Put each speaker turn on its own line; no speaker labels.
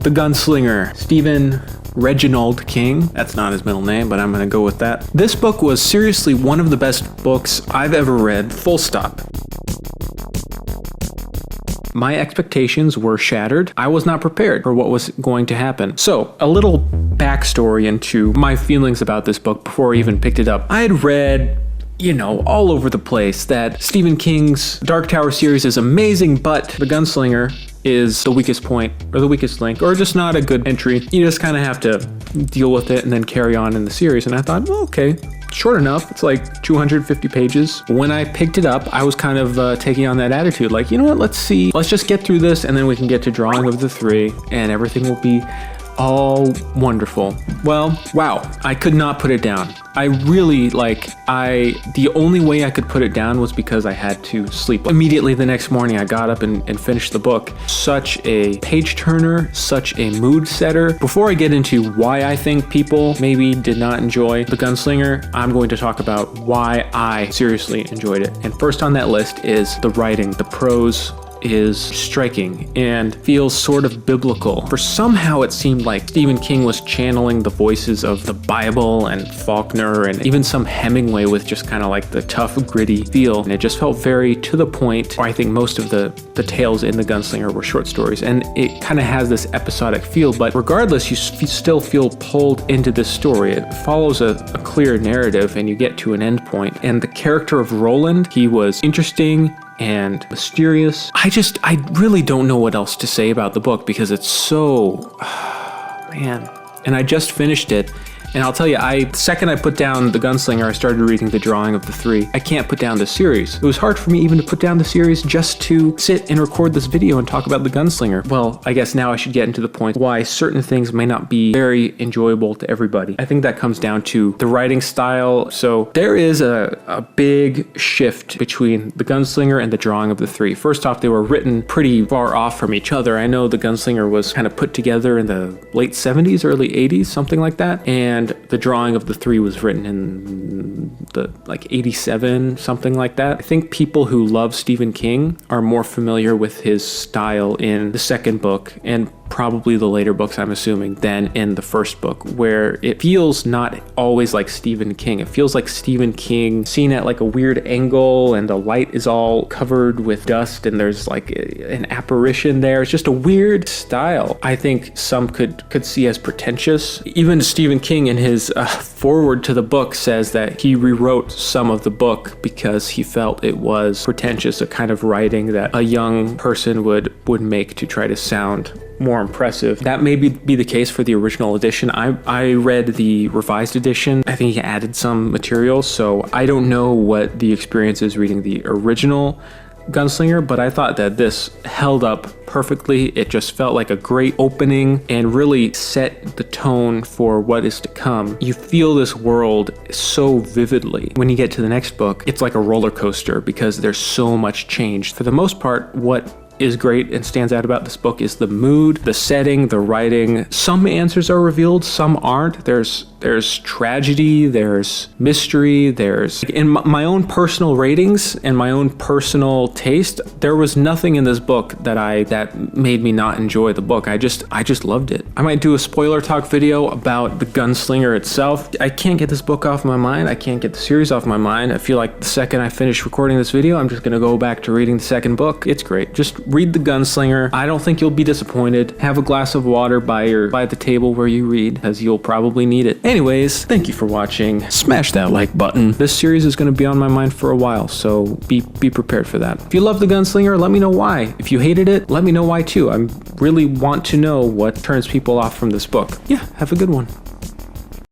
The Gunslinger, Stephen Reginald King. That's not his middle name, but I'm going to go with that. This book was seriously one of the best books I've ever read, full stop. My expectations were shattered. I was not prepared for what was going to happen. So, a little backstory into my feelings about this book before I even picked it up. I had read, all over the place that Stephen King's Dark Tower series is amazing, but The Gunslinger is the weakest point or the weakest link or just not a good entry. You just kind of have to deal with it and then carry on in the series. And I thought, well, okay, short enough. It's like 250 pages. When I picked it up, I was kind of taking on that attitude. Like, you know what, let's just get through this and then we can get to Drawing of the Three and everything will be all wonderful. Well, wow, I could not put it down. The only way I could put it down was because I had to sleep. Immediately the next morning, I got up and finished the book. Such a page turner, such a mood setter. Before I get into why I think people maybe did not enjoy The Gunslinger, I'm going to talk about why I seriously enjoyed it. And first on that list is the writing, the prose is striking and feels sort of biblical. For somehow it seemed like Stephen King was channeling the voices of the Bible and Faulkner and even some Hemingway with just kind of like the tough, gritty feel. And it just felt very to the point. I think most of the tales in The Gunslinger were short stories, and it kind of has this episodic feel, but regardless, you still feel pulled into this story. It follows a clear narrative and you get to an end point. And the character of Roland, he was interesting and mysterious. I really don't know what else to say about the book because it's so, man. And I just finished it. And I'll tell you, the second I put down The Gunslinger, I started reading The Drawing of the Three. I can't put down the series. It was hard for me even to put down the series just to sit and record this video and talk about The Gunslinger. Well, I guess now I should get into the point why certain things may not be very enjoyable to everybody. I think that comes down to the writing style. So there is a big shift between The Gunslinger and The Drawing of the Three. First off, they were written pretty far off from each other. I know The Gunslinger was kind of put together in the late 70s, early 80s, something like that. And The Drawing of the Three was written in the 87, something like that. I think people who love Stephen King are more familiar with his style in the second book and probably the later books, I'm assuming, than in the first book, where it feels not always like Stephen King. It feels like Stephen King seen at like a weird angle and the light is all covered with dust and there's like an apparition there. It's just a weird style. I think some could see as pretentious. Even Stephen King in his foreword to the book says that he rewrote some of the book because he felt it was pretentious, a kind of writing that a young person would make to try to sound more impressive. That may be the case for the original edition. I read the revised edition. I think he added some material, so I don't know what the experience is reading the original Gunslinger, but I thought that this held up perfectly. It just felt like a great opening and really set the tone for what is to come. You feel this world so vividly. When you get to the next book, it's like a roller coaster because there's so much change. For the most part, what is great and stands out about this book is the mood, the setting, the writing. Some answers are revealed, some aren't. There's tragedy, there's mystery, there's... In my own personal ratings and my own personal taste, there was nothing in this book that made me not enjoy the book. I just loved it. I might do a spoiler talk video about The Gunslinger itself. I can't get this book off my mind. I can't get the series off my mind. I feel like the second I finish recording this video, I'm just gonna go back to reading the second book. It's great. Just read The Gunslinger. I don't think you'll be disappointed. Have a glass of water by the table where you read, as you'll probably need it. Anyways, thank you for watching. Smash that like button. This series is going to be on my mind for a while, so be prepared for that. If you love The Gunslinger, let me know why. If you hated it, let me know why too. I really want to know what turns people off from this book. Yeah, have a good one.